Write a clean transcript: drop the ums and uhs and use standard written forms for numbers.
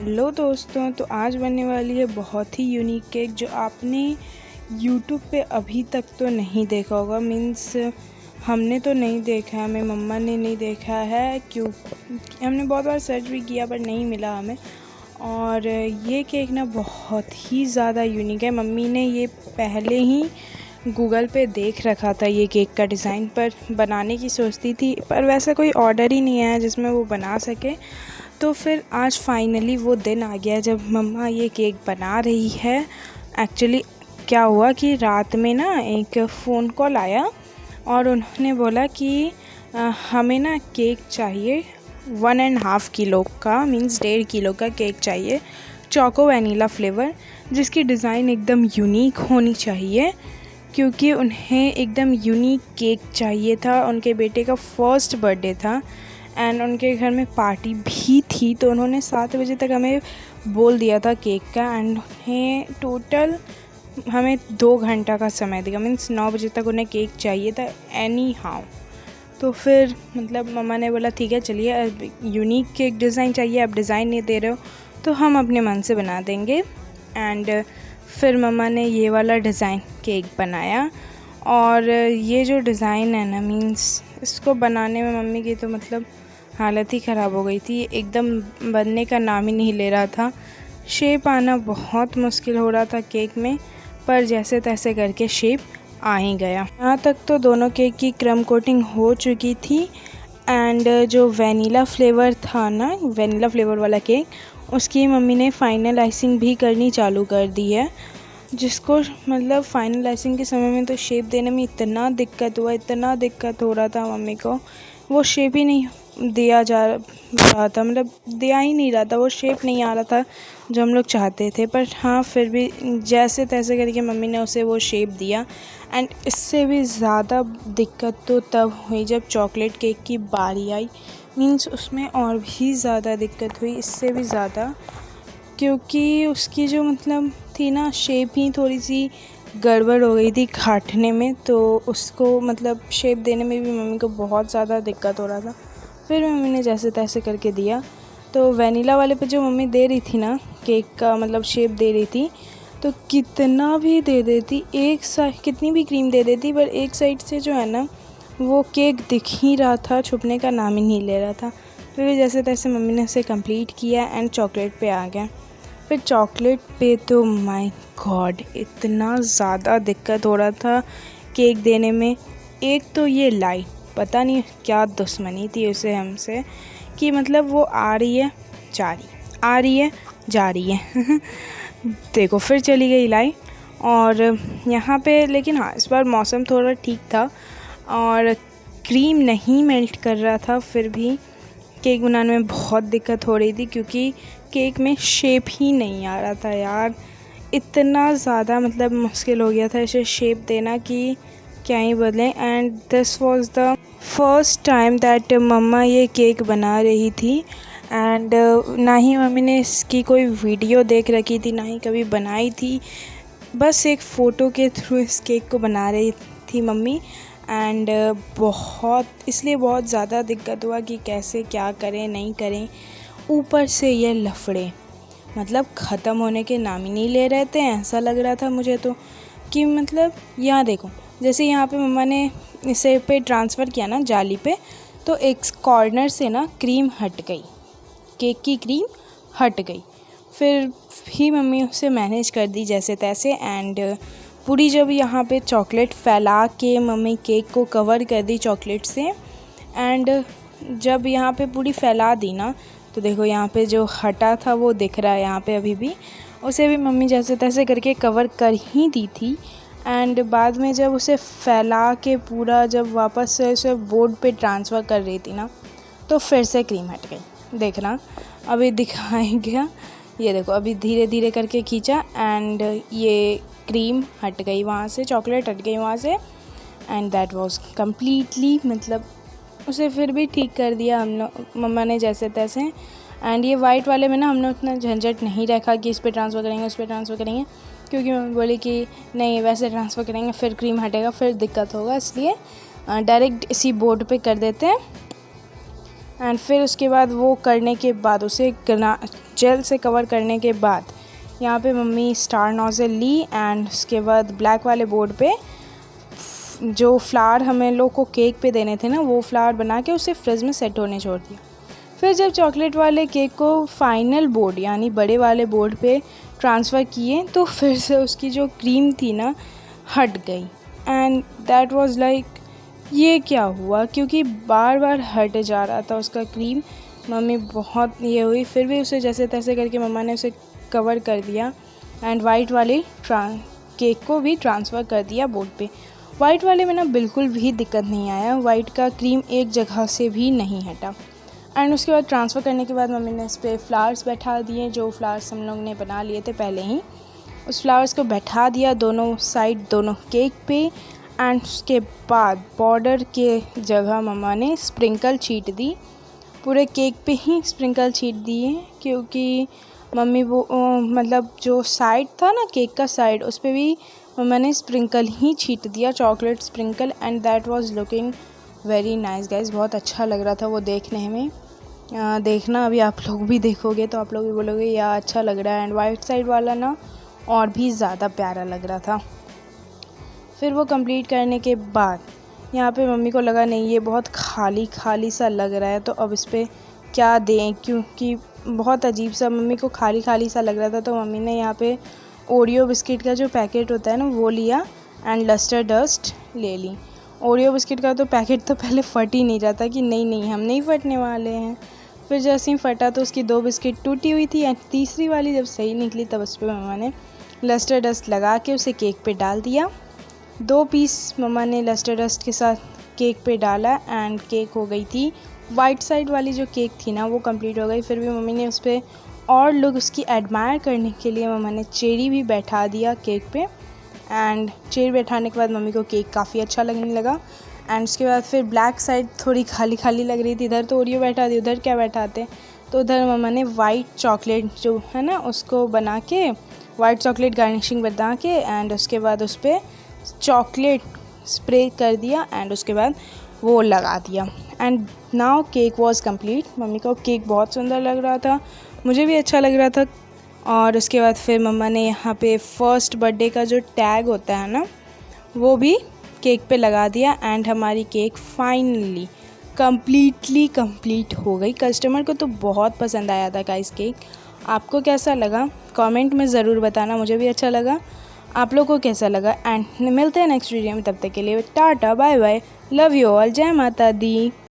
Hello दोस्तों, तो आज बनने वाली है बहुत ही यूनिक केक जो आपने यूट्यूब पे अभी तक तो नहीं देखा होगा। मीन्स हमने तो नहीं देखा है, मेरी मम्मा ने नहीं देखा है, क्यों हमने बहुत बार सर्च भी किया पर नहीं मिला हमें। और ये केक ना बहुत ही ज़्यादा यूनिक है। मम्मी ने ये पहले ही गूगल पे देख रखा था ये केक का डिज़ाइन, पर बनाने की सोचती थी, पर वैसा कोई ऑर्डर ही नहीं आया जिसमें वो बना सके। तो फिर आज फाइनली वो दिन आ गया जब मम्मा ये केक बना रही है। एक्चुअली क्या हुआ कि रात में ना एक फ़ोन कॉल आया और उन्होंने बोला कि हमें ना केक चाहिए 1.5 किलो का, मीन्स 1.5 किलो का केक चाहिए, चोको वनीला फ्लेवर, जिसकी डिज़ाइन एकदम यूनिक होनी चाहिए, क्योंकि उन्हें एकदम यूनिक केक चाहिए था। उनके बेटे का फर्स्ट बर्थडे था एंड उनके घर में पार्टी भी थी, तो उन्होंने 7 बजे तक हमें बोल दिया था केक का। एंड उन्हें टोटल हमें 2 घंटा का समय दिया, मीन्स 9 बजे तक उन्हें केक चाहिए था एनी हाउ। तो फिर मतलब मम्मा ने बोला ठीक है चलिए, अब यूनिक केक डिज़ाइन चाहिए, अब डिज़ाइन नहीं दे रहे हो तो हम अपने मन से बना देंगे। एंड फिर मम्मा ने ये वाला डिज़ाइन केक बनाया। और ये जो डिज़ाइन है ना, मीन्स इसको बनाने में मम्मी की तो मतलब हालत ही ख़राब हो गई थी। एकदम बनने का नाम ही नहीं ले रहा था। शेप आना बहुत मुश्किल हो रहा था केक में, पर जैसे तैसे करके शेप आ ही गया। यहाँ तक तो दोनों केक की क्रम कोटिंग हो चुकी थी। एंड जो वनीला फ्लेवर था ना, वनीला फ्लेवर वाला केक, उसकी मम्मी ने फ़ाइनल आइसिंग भी करनी चालू कर दी है, जिसको मतलब फ़ाइनल आइसिंग के समय में तो शेप देने में इतना दिक्कत हो रहा था मम्मी को। वो शेप ही नहीं दिया जा रहा था, मतलब दिया ही नहीं रहा था, वो शेप नहीं आ रहा था जो हम लोग चाहते थे। पर हाँ, फिर भी जैसे तैसे करके मम्मी ने उसे वो शेप दिया। एंड इससे भी ज़्यादा दिक्कत तो तब हुई जब चॉकलेट केक की बारी आई। मीन्स उसमें और भी ज़्यादा दिक्कत हुई, इससे भी ज़्यादा, क्योंकि उसकी जो मतलब थी ना शेप ही थोड़ी सी गड़बड़ हो गई थी काटने में, तो उसको मतलब शेप देने में भी मम्मी को बहुत ज़्यादा दिक्कत हो रहा था। फिर मम्मी ने जैसे तैसे करके दिया। तो वनीला वाले पे जो मम्मी दे रही थी ना केक का मतलब शेप दे रही थी, तो कितना भी दे देती, एक साइड कितनी भी क्रीम दे देती, पर एक साइड से जो है ना वो केक दिख ही रहा था, छुपने का नाम ही नहीं ले रहा था। फिर भी जैसे तैसे मम्मी ने उसे कंप्लीट किया एंड चॉकलेट पे आ गया। फिर चॉकलेट पे तो माय गॉड इतना ज़्यादा दिक्कत हो रहा था केक देने में। एक तो ये लाइट, पता नहीं क्या दुश्मनी थी उसे हमसे, कि मतलब वो आ रही है जा रही, आ रही है जा रही है देखो फिर चली गई लाइट। और यहाँ पे लेकिन हाँ, इस बार मौसम थोड़ा ठीक था और क्रीम नहीं मेल्ट कर रहा था, फिर भी केक बनाने में बहुत दिक्कत हो रही थी, क्योंकि केक में शेप ही नहीं आ रहा था यार। इतना ज़्यादा मतलब मुश्किल हो गया था इसे शेप देना कि क्या ही बदलें। And this was the first time that मम्मा ये केक बना रही थी। एंड ना ही मम्मी ने इसकी कोई वीडियो देख रखी थी, ना ही कभी बनाई थी, बस एक फ़ोटो के थ्रू इस केक को बना रही थी मम्मी। एंड इसलिए बहुत ज़्यादा दिक्कत हुआ कि कैसे क्या करें नहीं करें। ऊपर से ये लफड़े मतलब ख़त्म होने के नाम ही नहीं ले रहे थे। ऐसा लग रहा था मुझे तो कि मतलब यहाँ देखो, जैसे यहाँ पे मम्मा ने इसे पे ट्रांसफ़र किया ना जाली पे, तो एक कॉर्नर से ना क्रीम हट गई, केक की क्रीम हट गई। फिर भी मम्मी उसे मैनेज कर दी जैसे तैसे। एंड पूरी जब यहाँ पे चॉकलेट फैला के मम्मी केक को कवर कर दी चॉकलेट से। एंड जब यहाँ पे पूरी फैला दी ना, तो देखो यहाँ पे जो हटा था वो दिख रहा है यहाँ पे अभी भी, उसे भी मम्मी जैसे तैसे करके कवर कर ही दी थी। एंड बाद में जब उसे फैला के पूरा जब वापस से उसे बोर्ड पे ट्रांसफ़र कर रही थी ना, तो फिर से क्रीम हट गई। देखना अभी दिखाएंगे, ये देखो अभी धीरे धीरे करके खींचा एंड ये क्रीम हट गई वहाँ से, चॉकलेट हट गई वहाँ से। एंड दैट वाज कम्प्लीटली मतलब उसे फिर भी ठीक कर दिया हम लोग मम्मा ने जैसे तैसे। एंड ये वाइट वाले में ना हमने उतना झंझट नहीं रखा कि इस पर ट्रांसफ़र करेंगे उस पर ट्रांसफ़र करेंगे, क्योंकि मम्मी बोली कि नहीं वैसे ट्रांसफ़र करेंगे फिर क्रीम हटेगा फिर दिक्कत होगा, इसलिए डायरेक्ट इसी बोर्ड पे कर देते हैं। एंड फिर उसके बाद वो करने के बाद उसे जेल से कवर करने के बाद यहाँ पे मम्मी स्टार नोज़ल ली एंड उसके बाद ब्लैक वाले बोर्ड पे जो फ्लावर हमें लोग को केक पे देने थे ना, वो फ्लावर बना के उसे फ्रिज में सेट होने छोड़ दिया। फिर जब चॉकलेट वाले केक को फाइनल बोर्ड यानी बड़े वाले बोर्ड पे ट्रांसफ़र किए तो फिर से उसकी जो क्रीम थी ना हट गई एंड दैट वाज लाइक ये क्या हुआ, क्योंकि बार बार हट जा रहा था उसका क्रीम। मम्मी बहुत ये हुई, फिर भी उसे जैसे तैसे करके मम्मा ने उसे कवर कर दिया एंड वाइट वाले केक को भी ट्रांसफ़र कर दिया बोर्ड पे। वाइट वाले में ना बिल्कुल भी दिक्कत नहीं आया, वाइट का क्रीम एक जगह से भी नहीं हटा। एंड उसके बाद ट्रांसफ़र करने के बाद मम्मी ने इस पर फ्लावर्स बैठा दिए, जो फ्लावर्स हम लोग ने बना लिए थे पहले ही। उस फ्लावर्स को बैठा दिया दोनों साइड दोनों केक पे एंड उसके बाद बॉर्डर के जगह मम्मा ने स्प्रिंकल छीट दी, पूरे केक पे ही स्प्रिंकल छीट दिए, क्योंकि मम्मी वो मतलब जो साइड था ना केक का साइड, उस पर भी मम्मा ने स्प्रिंकल ही छीट दिया, chocolate sprinkle. And that was looking very nice guys, बहुत अच्छा लग रहा था वो देखने में। देखना अभी आप लोग भी देखोगे तो आप लोग भी बोलोगे यार अच्छा लग रहा है। एंड वाइट साइड वाला ना और भी ज़्यादा प्यारा लग रहा था। फिर वो कंप्लीट करने के बाद यहाँ पे मम्मी को लगा नहीं ये बहुत खाली खाली सा लग रहा है, तो अब इस पर क्या दें, क्योंकि बहुत अजीब सा मम्मी को खाली खाली सा लग रहा था। तो मम्मी ने यहाँ पे ओरियो बिस्किट का जो पैकेट होता है ना वो लिया एंड लस्टर डस्ट ले ली। ओरियो बिस्किट का तो पैकेट तो पहले फट ही नहीं रहा था कि नहीं हम नहीं फटने वाले हैं। फिर जैसे ही फटा तो उसकी 2 बिस्किट टूटी हुई थी एंड तीसरी वाली जब सही निकली तब उस पर मम्मा ने लस्टर डस्ट लगा के उसे केक पे डाल दिया। 2 पीस मम्मा ने लस्टर डस्ट के साथ केक पे डाला एंड केक हो गई थी वाइट साइड वाली जो केक थी ना वो कंप्लीट हो गई। फिर भी मम्मी ने उस पर और लोग उसकी एडमायर करने के लिए मम्मा ने चेरी भी बैठा दिया केक पे एंड चेरी बैठाने के बाद मम्मी को केक काफ़ी अच्छा लगने लगा। एंड उसके बाद फिर ब्लैक साइड थोड़ी खाली खाली लग रही थी, इधर तो ओरियो बैठा दी, उधर क्या बैठाते, तो उधर मम्मा ने वाइट चॉकलेट जो है ना उसको बना के वाइट चॉकलेट गार्निशिंग बना के एंड उसके बाद उस पर चॉकलेट स्प्रे कर दिया एंड उसके बाद वो लगा दिया and now cake was complete. Mummy को केक बहुत सुंदर लग रहा था, मुझे भी अच्छा लग रहा था। और उसके बाद फिर मम्मा ने यहाँ पे फर्स्ट बर्थडे का जो टैग होता है ना वो भी केक पे लगा दिया एंड हमारी केक फाइनली कम्प्लीटली कंप्लीट हो गई। कस्टमर को तो बहुत पसंद आया था गाइस केक। आपको कैसा लगा कमेंट में ज़रूर बताना, मुझे भी अच्छा लगा। आप लोग को कैसा लगा एंड मिलते हैं नेक्स्ट वीडियो में, तब तक के लिए tata bye bye, love you all, जय माता दी।